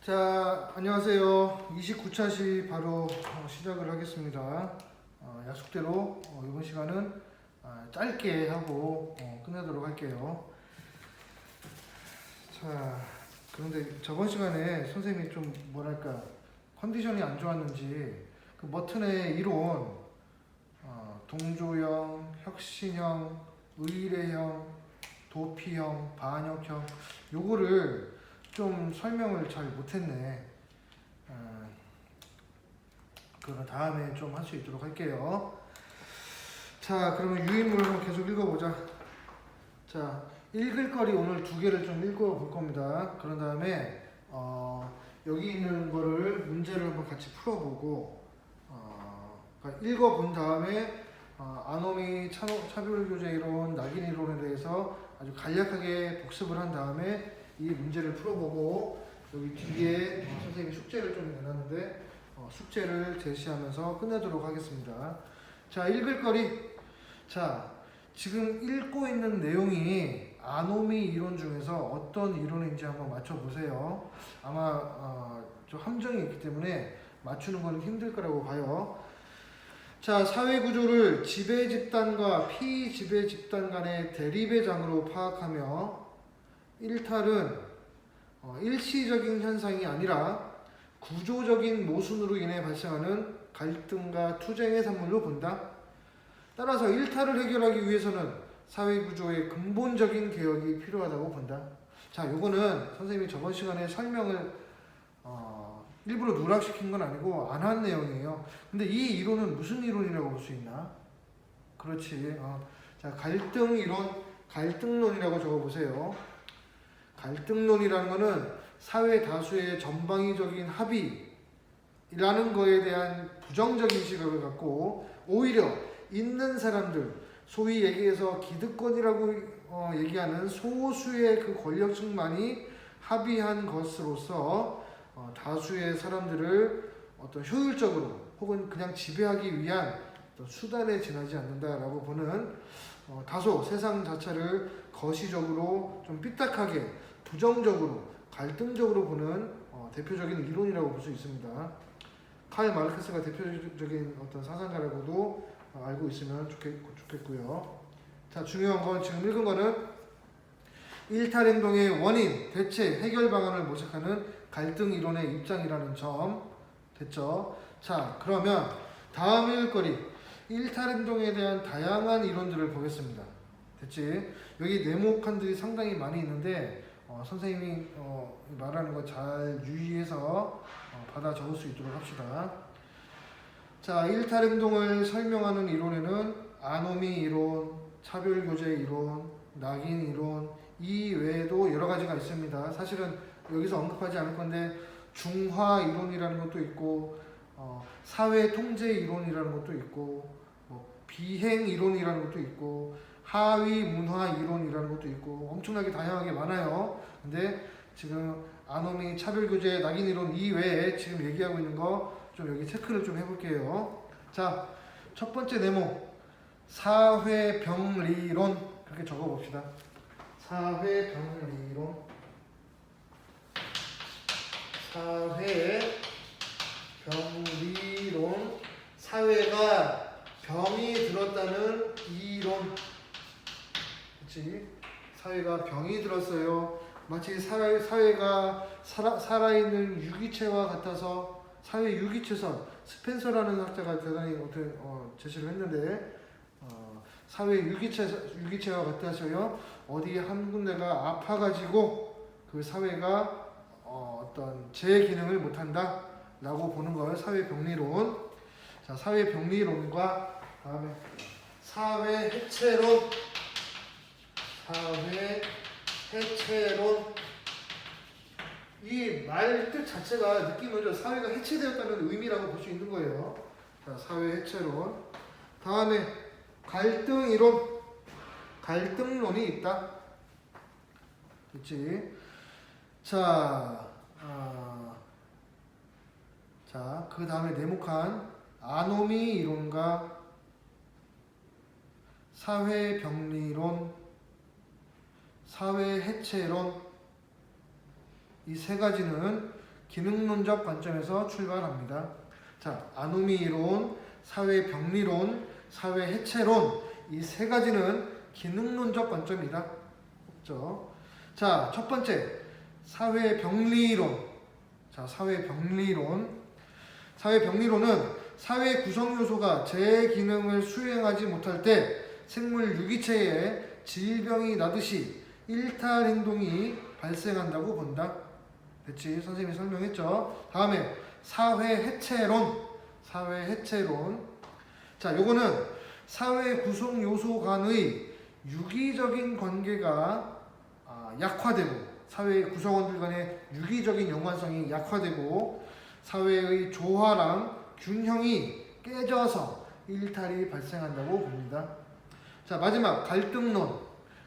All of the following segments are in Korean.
안녕하세요. 29차시 바로 시작을 하겠습니다. 약속대로 이번 시간은 짧게 하고 끝내도록 할게요. 자, 그런데 저번 시간에 선생님이 좀 뭐랄까 컨디션이 안 좋았는지 그 머튼의 이론, 동조형, 혁신형, 의례형, 도피형, 반역형 요거를 좀 설명을 잘 못했네. 그럼 다음에 좀 할 수 있도록 할게요. 자, 그러면 유인물을 한번 계속 읽어보자. 자, 읽을 거리 오늘 두 개를 좀 읽어볼 겁니다. 그런 다음에 여기 있는 거를 문제를 한번 같이 풀어보고 그러니까 읽어본 다음에 아노미 차별교제 이론, 낙인 이론에 대해서 아주 간략하게 복습을 한 다음에 이 문제를 풀어보고 여기 뒤에 선생님이 숙제를 좀 내놨는데 숙제를 제시하면서 끝내도록 하겠습니다. 자, 읽을 거리. 자, 지금 읽고 있는 내용이 아노미 이론 중에서 어떤 이론인지 한번 맞춰보세요. 아마 좀 함정이 있기 때문에 맞추는 건 힘들 거라고 봐요. 자, 사회 구조를 지배 집단과 피지배 집단 간의 대립의 장으로 파악하며 일탈은 일시적인 현상이 아니라 구조적인 모순으로 인해 발생하는 갈등과 투쟁의 산물로 본다. 따라서 일탈을 해결하기 위해서는 사회 구조의 근본적인 개혁이 필요하다고 본다. 자, 요거는 선생님이 저번 시간에 설명을 일부러 누락시킨 건 아니고 안 한 내용이에요. 근데 이 이론은 무슨 이론이라고 볼 수 있나? 그렇지. 자, 갈등 이론, 갈등론이라고 적어보세요. 갈등론이라는 것은 사회 다수의 전방위적인 합의라는 거에 대한 부정적인 시각을 갖고 오히려 있는 사람들, 소위 얘기해서 기득권이라고 얘기하는 소수의 그 권력층만이 합의한 것으로서 다수의 사람들을 어떤 효율적으로 혹은 그냥 지배하기 위한 어떤 수단에 지나지 않는다라고 보는 다소 세상 자체를 거시적으로 좀 삐딱하게 부정적으로 갈등적으로 보는 대표적인 이론이라고 볼 수 있습니다. 칼 마르크스가 대표적인 어떤 사상가라고도 알고 있으면 좋겠고요. 자, 중요한 건 지금 읽은 거는 일탈 행동의 원인, 대체, 해결 방안을 모색하는 갈등 이론의 입장이라는 점 됐죠? 자, 그러면 다음 읽을 거리 일탈 행동에 대한 다양한 이론들을 보겠습니다. 됐지? 여기 네모칸들이 상당히 많이 있는데 선생님이 말하는 거 잘 유의해서 받아 적을 수 있도록 합시다. 자, 일탈 행동을 설명하는 이론에는 아노미 이론, 차별교제 이론, 낙인 이론 이 외에도 여러 가지가 있습니다. 사실은 여기서 언급하지 않을 건데 중화 이론이라는 것도 있고 사회 통제 이론이라는 것도 있고 비행 이론이라는 것도 있고 하위 문화 이론이라는 것도 있고 엄청나게 다양하게 많아요. 근데 지금 아노미 차별교제 낙인 이론 이외에 지금 얘기하고 있는 거 좀 여기 체크를 좀 해볼게요. 자, 첫 번째 네모 사회병리론 그렇게 적어봅시다. 사회병리론 사회병리론 사회가 병이 들었다는 이론. 그치? 사회가 병이 들었어요. 마치 사회가 살아있는 유기체와 같아서 사회 유기체선 스펜서라는 학자가 대단히 제시를 했는데 사회 유기체와 같아서요. 어디 한 군데가 아파가지고 그 사회가 어떤 제 기능을 못한다 라고 보는 걸 사회병리론. 자, 사회병리론과 다음에 사회해체론. 사회해체론. 이 말 뜻 자체가 느낌은 사회가 해체되었다는 의미라고 볼 수 있는 거예요. 자, 사회해체론. 다음에 갈등이론. 갈등론이 있다. 그치? 자, 그 다음에 네모칸 아노미 이론과 사회병리론, 사회해체론 이 세 가지는 기능론적 관점에서 출발합니다. 자, 아노미 이론, 사회 병리론, 사회 해체론 이 세 가지는 기능론적 관점이다. 그렇죠? 자, 첫 번째 사회 병리론. 자, 사회 병리론. 사회 병리론은 사회 구성 요소가 제 기능을 수행하지 못할 때 생물 유기체에 질병이 나듯이 일탈 행동이 발생한다고 본다. 됐지? 선생님이 설명했죠. 다음에 사회 해체론. 사회 해체론. 자, 요거는 사회 구성 요소 간의 유기적인 관계가 약화되고, 사회 구성원들 간의 유기적인 연관성이 약화되고, 사회의 조화랑 균형이 깨져서 일탈이 발생한다고 봅니다. 자, 마지막 갈등론.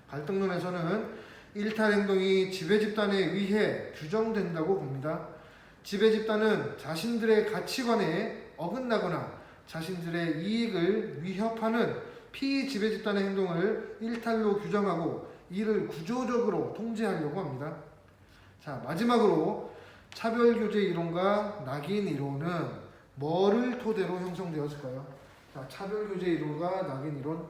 갈등론에서는 일탈 행동이 지배 집단에 의해 규정된다고 봅니다. 지배 집단은 자신들의 가치관에 어긋나거나 자신들의 이익을 위협하는 피지배 집단의 행동을 일탈로 규정하고 이를 구조적으로 통제하려고 합니다. 자, 마지막으로 차별교제 이론과 낙인 이론은 뭐를 토대로 형성되었을까요? 자, 차별교제 이론과 낙인 이론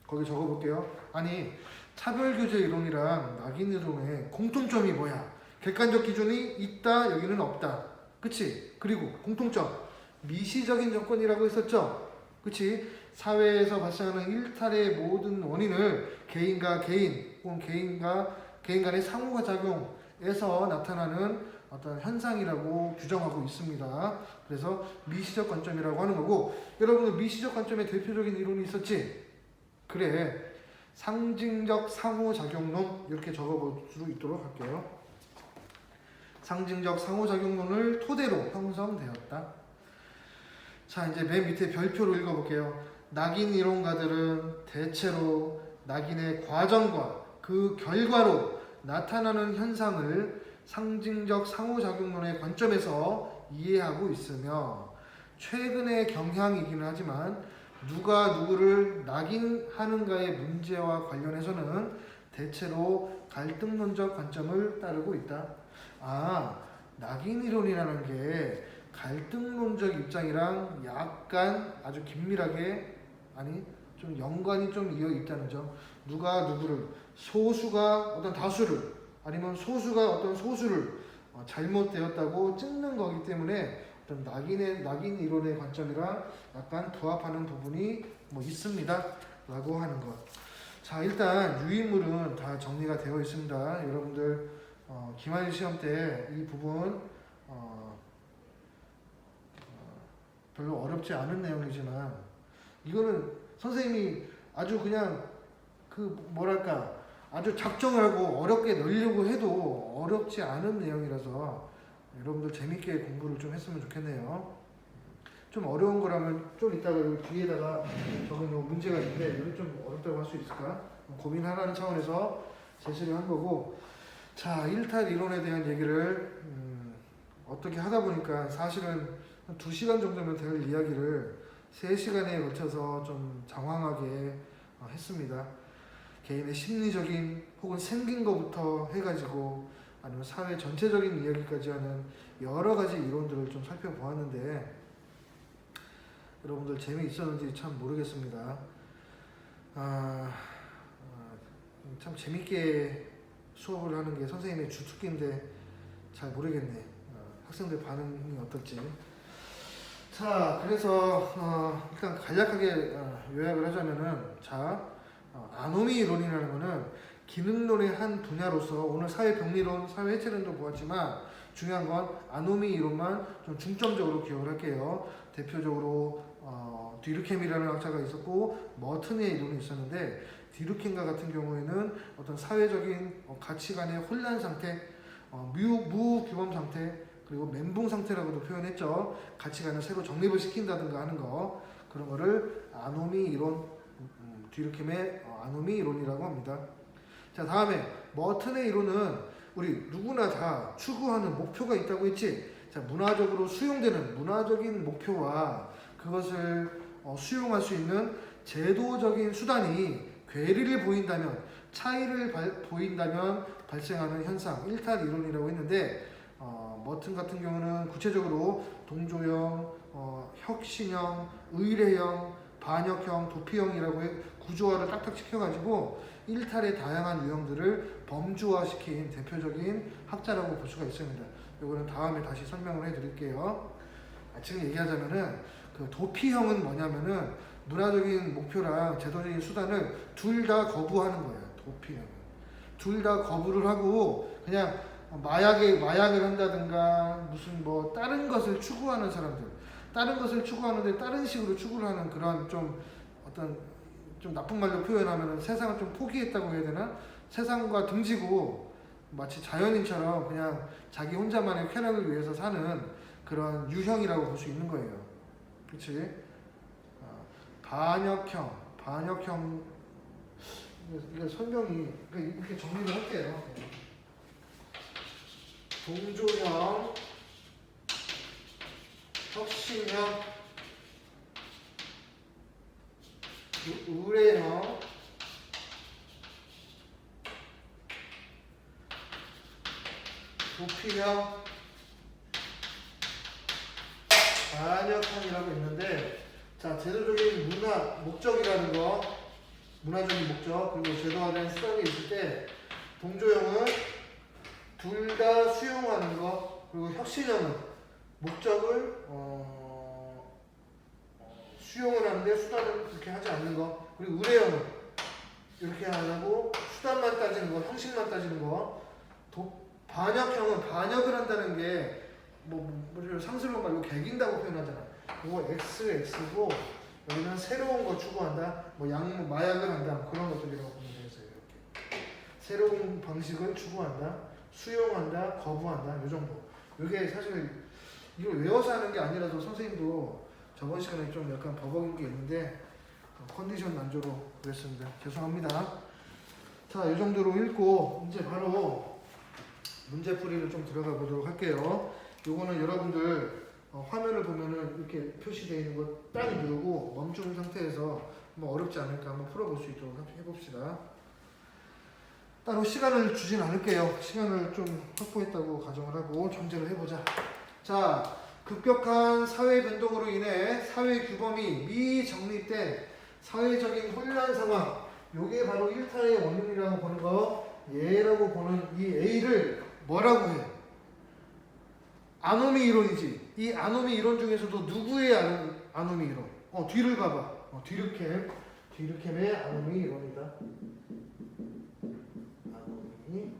거기 적어볼게요. 아니, 차별교제 이론이랑 낙인 이론의 공통점이 뭐야? 객관적 기준이 있다, 여기는 없다. 그치? 그리고 공통점, 미시적인 조건이라고 했었죠? 그치? 사회에서 발생하는 일탈의 모든 원인을 개인과 개인 혹은 개인 간의 상호작용에서 나타나는 어떤 현상이라고 규정하고 있습니다. 그래서 미시적 관점이라고 하는 거고, 여러분은 미시적 관점의 대표적인 이론이 있었지? 그래, 상징적 상호작용론 이렇게 적어볼 수 있도록 할게요. 상징적 상호작용론을 토대로 형성되었다. 자, 이제 맨 밑에 별표로 읽어볼게요. 낙인 이론가들은 대체로 낙인의 과정과 그 결과로 나타나는 현상을 상징적 상호작용론의 관점에서 이해하고 있으며, 최근의 경향이기는 하지만 누가 누구를 낙인하는가의 문제와 관련해서는 대체로 갈등론적 관점을 따르고 있다. 아, 낙인 이론이라는 게 갈등론적 입장이랑 약간 아주 긴밀하게, 아니 좀 연관이 좀 이어 있다는 점. 누가 누구를, 소수가 어떤 다수를, 아니면 소수가 어떤 소수를 잘못되었다고 찍는 거기 때문에 어떤 낙인 이론의 관점이랑 약간 부합하는 부분이 뭐 있습니다 라고 하는 것. 자, 일단 유인물은 다 정리가 되어 있습니다. 여러분들 기말 시험 때 이 부분 별로 어렵지 않은 내용이지만, 이거는 선생님이 아주 그냥 뭐랄까 아주 작정을 하고 어렵게 넣으려고 해도 어렵지 않은 내용이라서 여러분들 재밌게 공부를 좀 했으면 좋겠네요. 좀 어려운 거라면 좀 이따가 여기 뒤에다가 적은 문제가 있는데, 이건 좀 어렵다고 할 수 있을까? 고민하라는 차원에서 제시를 한 거고. 자, 일탈 이론에 대한 얘기를 어떻게 하다 보니까 사실은 한 2시간 정도면 될 이야기를 3시간에 걸쳐서 좀 장황하게 했습니다. 개인의 심리적인 혹은 생긴 것부터 해가지고 아니면 사회 전체적인 이야기까지 하는 여러 가지 이론들을 좀 살펴보았는데, 여러분들 재미있었는지 참 모르겠습니다. 참 재밌게 수업을 하는 게 선생님의 주특기인데 잘 모르겠네. 학생들 반응이 어떨지. 자, 그래서 일단 간략하게 요약을 하자면은, 자, 아노미 이론이라는 거는 기능론의 한 분야로서, 오늘 사회병리론, 사회해체론도 보았지만 중요한 건 아노미 이론만 좀 중점적으로 기억을 할게요. 대표적으로 뒤르켐이라는 학자가 있었고 머튼의 이론이 있었는데, 뒤르켐과 같은 경우에는 어떤 사회적인 가치관의 혼란 상태, 무규범 상태, 그리고 멘붕 상태라고도 표현했죠. 가치관을 새로 정립을 시킨다든가 하는 거, 그런 거를 아노미 이론, 뒤르켐의 아노미 이론이라고 합니다. 자, 다음에 머튼의 이론은 우리 누구나 다 추구하는 목표가 있다고 했지. 자, 문화적으로 수용되는 문화적인 목표와 그것을 수용할 수 있는 제도적인 수단이 괴리를 보인다면, 차이를 보인다면 발생하는 현상, 일탈 이론이라고 했는데, 머튼 같은 경우는 구체적으로 동조형, 혁신형, 의례형, 반역형, 도피형이라고 구조화를 딱딱 시켜가지고 일탈의 다양한 유형들을 범주화시킨 대표적인 학자라고 볼 수가 있습니다. 이거는 다음에 다시 설명을 해드릴게요. 지금 얘기하자면은 그 도피형은 뭐냐면은 문화적인 목표랑 제도적인 수단을 둘 다 거부하는 거예요. 도피형은 둘 다 거부를 하고 그냥 마약을 한다든가 무슨 뭐 다른 것을 추구하는 사람들, 다른 것을 추구하는데 다른 식으로 추구를 하는 그런 좀 어떤 좀 나쁜 말로 표현하면은 세상을 좀 포기했다고 해야 되나? 세상과 등지고 마치 자연인처럼 그냥 자기 혼자만의 쾌락을 위해서 사는 그런 유형이라고 볼 수 있는 거예요. 그렇지? 반역형 이게 설명이 이렇게 정리를 할게요. 동조형, 혁신형, 의례형, 도피형, 반역형이라고 있는데, 자, 제도적인 목적이라는 거, 문화적인 목적, 그리고 제도화된 수단이 있을 때, 동조형은 둘 다 수용하는 거, 그리고 혁신형은 목적을 수용을 하는데 수단을 그렇게 하지 않는 거, 그리고 의례형은 이렇게 안 하고 수단만 따지는 거, 형식만 따지는 거. 반역형은 반역을 한다는 게 우리를 상술로 말로 개긴다고 표현하잖아. 이거 X고 여기는 새로운 거 추구한다. 마약을 한다. 그런 것들이라고 보면 되겠어요. 이렇게 새로운 방식을 추구한다, 수용한다, 거부한다. 이 정도. 이게 사실 이걸 외워서 하는 게 아니라서 선생님도 저번 시간에 좀 약간 버벅인 게 있는데 컨디션 난조로 그랬습니다. 죄송합니다. 자, 이 정도로 읽고 이제 바로 문제풀이를 좀 들어가 보도록 할게요. 요거는 여러분들 화면을 보면은 이렇게 표시되어 있는 거 딱 누르고 멈춘 상태에서 뭐 어렵지 않을까 한번 풀어볼 수 있도록 해봅시다. 따로 시간을 주진 않을게요. 시간을 좀 확보했다고 가정을 하고 전제를 해보자. 자, 급격한 사회 변동으로 인해 사회 규범이 미정립된 사회적인 혼란 상황, 요게 바로 일탈의 원인이라고 보는 거, 얘라고 보는 이 A를 뭐라고 해? 아노미 이론이지. 이 아노미 이론 중에서도 누구의 아노미 이론? 뒤를 봐봐. 뒤르켐의 아노미 이론이다. 아노미.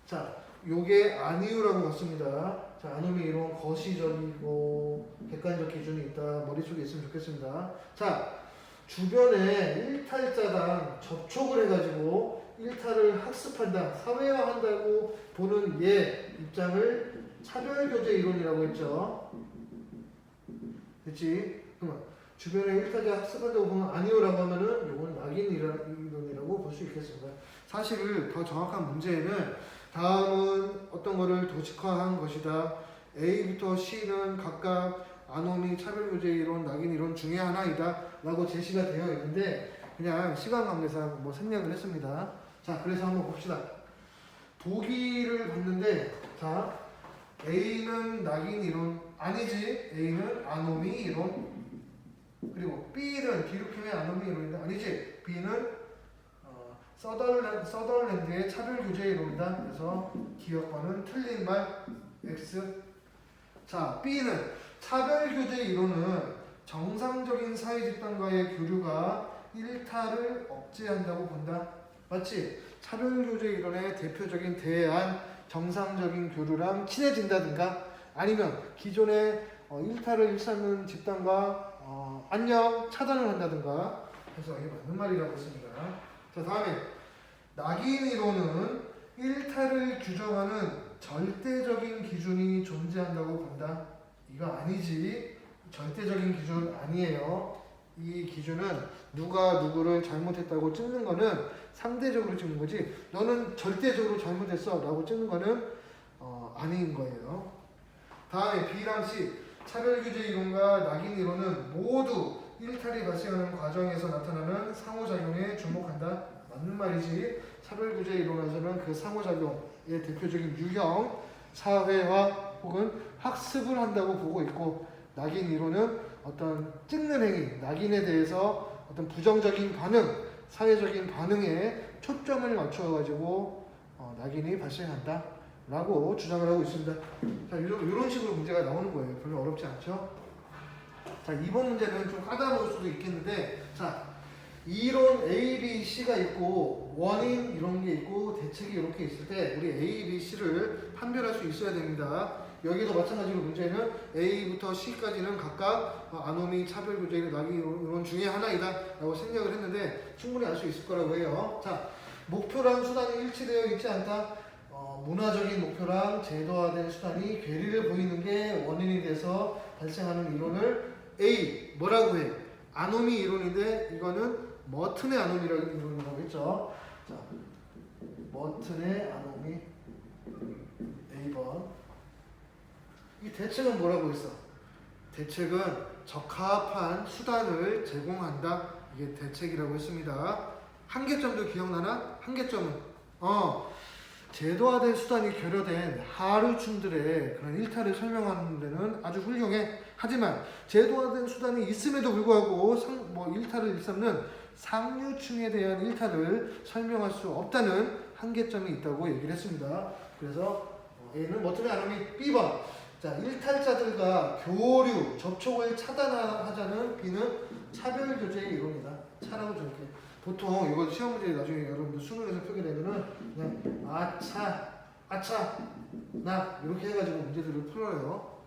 자, 요게 아니유라고 봤습니다. 자, 아노미 이론 거시적이고 객관적 기준이 있다. 머릿속에 있으면 좋겠습니다. 자, 주변에 일탈자당 접촉을 해가지고 일탈을 학습한다, 사회화한다고 보는 얘 입장을 차별교제 이론이라고 했죠. 됐지? 그러면 주변에 일탈자 학습한다고 보면 아니요라고 하면은 이건 낙인 이론이라고 볼 수 있겠습니다. 사실 더 정확한 문제에는 다음은 어떤 거를 도식화한 것이다. A부터 C는 각각 아노미, 차별교제 이론, 낙인 이론 중에 하나이다 라고 제시가 되어 있는데 그냥 시간 관계상 생략을 했습니다. 자, 그래서 한번 봅시다. 보기를 봤는데, 자, A는 낙인 이론 아니지. A는 아노미 이론. 그리고 B는 디르켐의 아노미 이론이다. 아니지. B는 서덜랜드의 차별교제 이론이다. 그래서 기억과는 틀린 말 X. 자, B는 차별교제 이론은 정상적인 사회집단과의 교류가 일탈을 억제한다고 본다. 맞지? 차별교제 이론의 대표적인 대안, 정상적인 교류랑 친해진다든가 아니면 기존의 일탈을 일삼는 집단과 안녕 차단을 한다든가 해서 이게 맞는 말이라고 했습니다. 자, 다음에 낙인 이론은 일탈을 규정하는 절대적인 기준이 존재한다고 본다. 이거 아니지. 절대적인 기준 아니에요. 이 기준은 누가 누구를 잘못했다고 찍는 거는 상대적으로 찍는 거지, 너는 절대적으로 잘못했어 라고 찍는 거는 아닌 거예요. 다음에 B랑 C, 차별규제 이론과 낙인 이론은 모두 일탈이 발생하는 과정에서 나타나는 상호작용에 주목한다. 맞는 말이지. 차별규제 이론에서는 그 상호작용의 대표적인 유형, 사회화 혹은 학습을 한다고 보고 있고, 낙인 이론은 어떤 찍는 행위, 낙인에 대해서 어떤 부정적인 반응, 사회적인 반응에 초점을 맞춰가지고 낙인이 발생한다 라고 주장을 하고 있습니다. 자, 이런 식으로 문제가 나오는 거예요. 별로 어렵지 않죠? 자, 이번 문제는 좀 까다로울 수도 있겠는데, 자, 이론 A, B, C가 있고 원인 이런 게 있고 대책이 이렇게 있을 때 우리 A, B, C를 판별할 수 있어야 됩니다. 여기도 마찬가지로 문제는 A부터 C까지는 각각 아노미, 차별교제, 낙인 이론 중에 하나이다 라고 생각을 했는데 충분히 알 수 있을 거라고 해요. 자, 목표랑 수단이 일치되어 있지 않다. 문화적인 목표랑 제도화된 수단이 괴리를 보이는 게 원인이 돼서 발생하는 이론을 A 뭐라고 해? 아노미 이론인데 이거는 머튼의 아노미라는 이론이라고 했죠. 자, 머튼의 아노미 A번. 이 대책은 뭐라고 했어? 대책은 적합한 수단을 제공한다. 이게 대책이라고 했습니다. 한계점도 기억나나? 한계점은 제도화된 수단이 결여된 하류층들의 그런 일탈을 설명하는 데는 아주 훌륭해. 하지만 제도화된 수단이 있음에도 불구하고 일탈을 일삼는 상류층에 대한 일탈을 설명할 수 없다는 한계점이 있다고 얘기를 했습니다. 그래서 A는 머튼의 아노미. B번. 자, 일탈자들과 교류, 접촉을 차단하자는 B는 차별교제의 이론이다. 차라고 저렇게. 보통 이거 시험 문제 나중에 여러분들 수능에서 표게 되면은 그냥 아차, 나 이렇게 해가지고 문제들을 풀어요.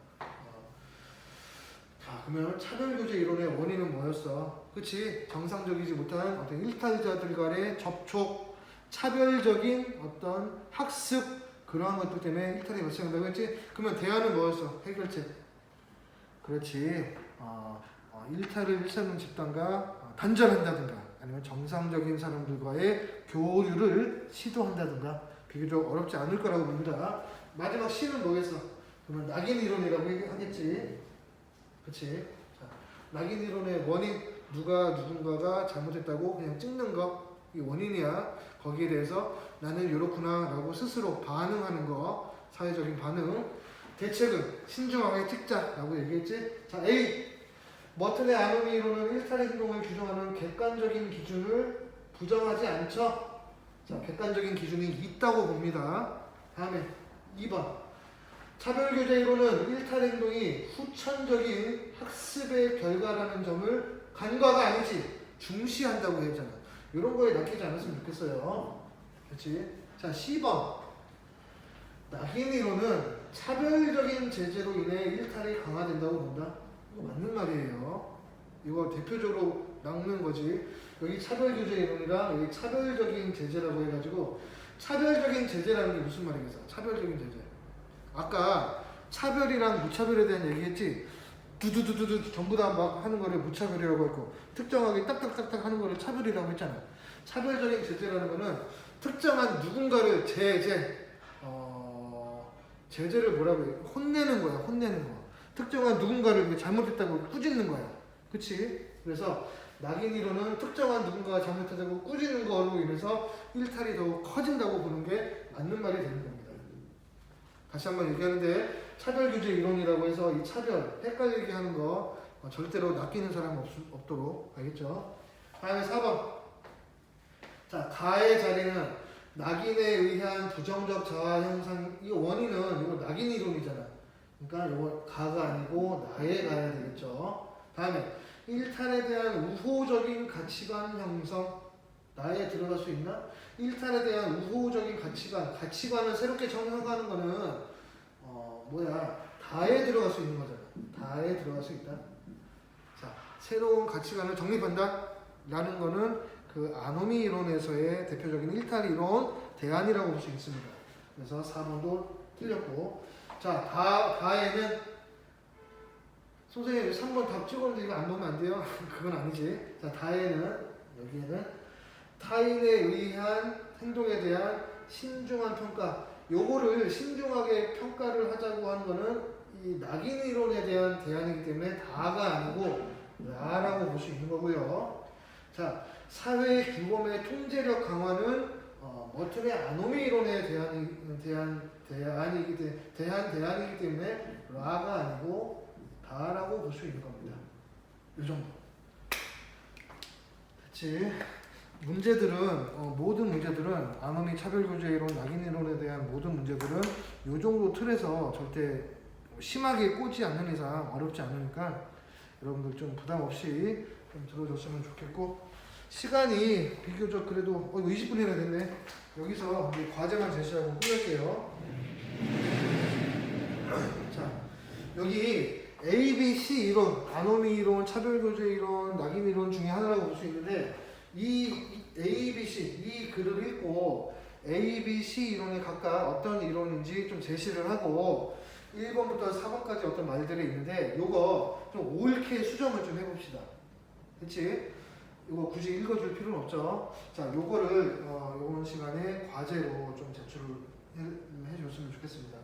자, 그러면 차별교제 이론의 원인은 뭐였어? 그치? 정상적이지 못한 어떤 일탈자들 간의 접촉, 차별적인 어떤 학습, 그러한 것들 때문에 일탈이 발생한다고 했지? 그러면 대안은 뭐였어? 해결책. 그렇지. 일탈을 일삼는 집단과 단절한다든가 아니면 정상적인 사람들과의 교류를 시도한다든가 비교적 어렵지 않을 거라고 봅니다. 마지막 C는 뭐겠어? 그러면 낙인 이론이라고 하겠지. 그치? 자, 낙인 이론의 원인, 누군가가 잘못했다고 그냥 찍는 거, 이 원인이야. 거기에 대해서 나는 이렇구나 라고 스스로 반응하는 거, 사회적인 반응. 대책은 신중하게 찍자 라고 얘기했지. 자, A. 머튼의 아노미 이론은 일탈의 행동을 규정하는 객관적인 기준을 부정하지 않죠. 자, 객관적인 기준이 있다고 봅니다. 다음에 2번. 차별교제 이론은 일탈 행동이 후천적인 학습의 결과라는 점을 간과가 아니지 중시한다고 했잖아. 이런 거에 낚이지 않았으면 좋겠어요. 그렇지? 자, 10번. 낙인 이론은 차별적인 제재로 인해 일탈이 강화된다고 본다. 이거 맞는 말이에요. 이거 대표적으로 낚는 거지. 여기 차별교제 이론이랑 여기 차별적인 제재라고 해가지고 차별적인 제재라는 게 무슨 말이겠어? 차별적인 제재. 아까 차별이랑 무차별에 대한 얘기했지. 두두두두두 전부 다 막 하는 거를 무차별이라고 했고 특정하게 딱딱딱딱 하는 거를 차별이라고 했잖아. 차별적인 제재라는 거는 특정한 누군가를 제재를 뭐라고 해? 혼내는 거야. 혼내는 거. 특정한 누군가를 잘못했다고 꾸짖는 거야. 그치? 그래서 낙인 이론은 특정한 누군가가 잘못했다고 꾸짖는 거로 인해서 일탈이 더 커진다고 보는 게 맞는 말이 되는 겁니다. 다시 한번 얘기하는데 차별규제 이론이라고 해서 이 차별 헷갈리게 하는 거 절대로 낚이는 사람 없도록 알겠죠? 다음에 4번. 자, 가의 자리는 낙인에 의한 부정적 자아 형상. 이 원인은 이거 낙인 이론이잖아. 그러니까 이거 가가 아니고 나에 가야 되겠죠. 다음에 일탈에 대한 우호적인 가치관 형성. 나에 들어갈 수 있나? 일탈에 대한 우호적인 가치관을 새롭게 정형하는 거는 다에 들어갈 수 있는 거잖아. 다에 들어갈 수 있다. 자, 새로운 가치관을 정립한다 라는 거는 그 아노미 이론에서의 대표적인 일탈 이론 대안이라고 볼 수 있습니다. 그래서 4번도 틀렸고. 자, 다에는 선생님 3번 답 찍었는데 이거 안 보면 안 돼요? 그건 아니지. 자, 다에는 여기에는 타인에 의한 행동에 대한 신중한 평가. 요거를 신중하게 평가를 하자고 하는 거는 이 낙인 이론에 대한 대안이기 때문에 다가 아니고 나라고 볼 수 있는 거고요. 자, 사회 규범의 통제력 강화는 머튼의 아노미 이론에 대안이기 때문에 라가 아니고 다라고 볼 수 있는 겁니다. 이 정도. 그치? 문제들은 모든 문제들은 아노미 차별교제 이론, 낙인 이론에 대한 모든 문제들은 이 정도 틀에서 절대 심하게 꽂지 않는 이상 어렵지 않으니까 여러분들 좀 부담 없이 좀 들어줬으면 좋겠고, 시간이 비교적 그래도 이거 20분이나 됐네. 여기서 이제 과제만 제시하고 끝낼게요. 자, 여기 A, B, C 이론, 아노미 이론, 차별교제 이론, 낙인 이론 중에 하나라고 볼 수 있는데, 이 A, B, C 이 글을 읽고 A, B, C 이론이 각각 어떤 이론인지 좀 제시를 하고 1번부터 4번까지 어떤 말들이 있는데 요거 좀 옳게 수정을 좀 해봅시다. 그치? 이거 굳이 읽어줄 필요는 없죠. 자, 요거를 요번 시간에 과제로 좀 제출을 해줬으면 좋겠습니다.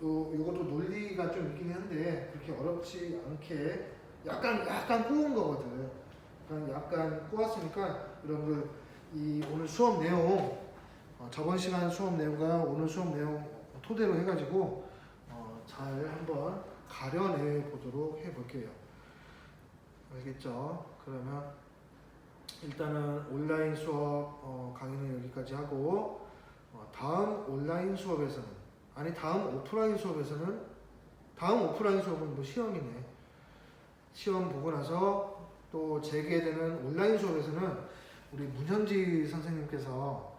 요것도 논리가 좀 있긴 한데 그렇게 어렵지 않게 약간 꼬은 거거든. 약간 꼬았으니까 여러분들 이 오늘 수업 내용 저번 시간 수업 내용과 오늘 수업 내용 토대로 해가지고 잘 한번 가려내 보도록 해볼게요. 알겠죠? 그러면 일단은 온라인 수업 강의는 여기까지 하고 다음 온라인 수업에서는 다음 오프라인 수업은 뭐 시험이네. 시험 보고 나서 또 재개되는 온라인 수업에서는 우리 문현지 선생님께서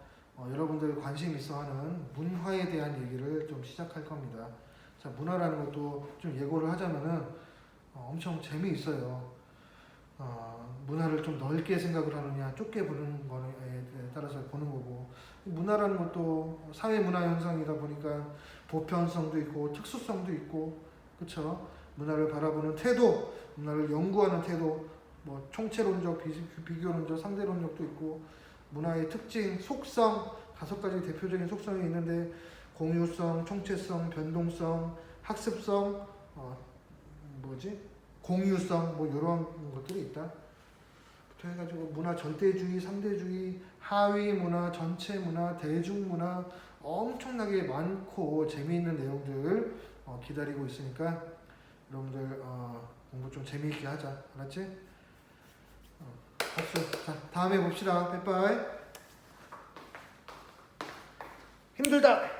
여러분들 관심 있어 하는 문화에 대한 얘기를 좀 시작할 겁니다. 자, 문화라는 것도 좀 예고를 하자면은 엄청 재미있어요. 문화를 좀 넓게 생각을 하느냐 좁게 보는 거에 따라서 보는 거고, 문화라는 것도 사회문화 현상이다 보니까 보편성도 있고 특수성도 있고, 그쵸? 문화를 바라보는 태도, 문화를 연구하는 태도, 뭐 총체론적, 비교론적, 상대론적도 있고, 문화의 특징, 속성, 5가지 대표적인 속성이 있는데 공유성, 총체성, 변동성, 학습성, 공유성, 뭐 이런 것들이 있다. 부터 해가지고 문화 절대주의, 상대주의, 하위 문화, 전체 문화, 대중문화 엄청나게 많고 재미있는 내용들 기다리고 있으니까 여러분들 공부 좀 재미있게 하자. 알았지? 박수. 자, 다음에 봅시다. 빠이빠이. 힘들다.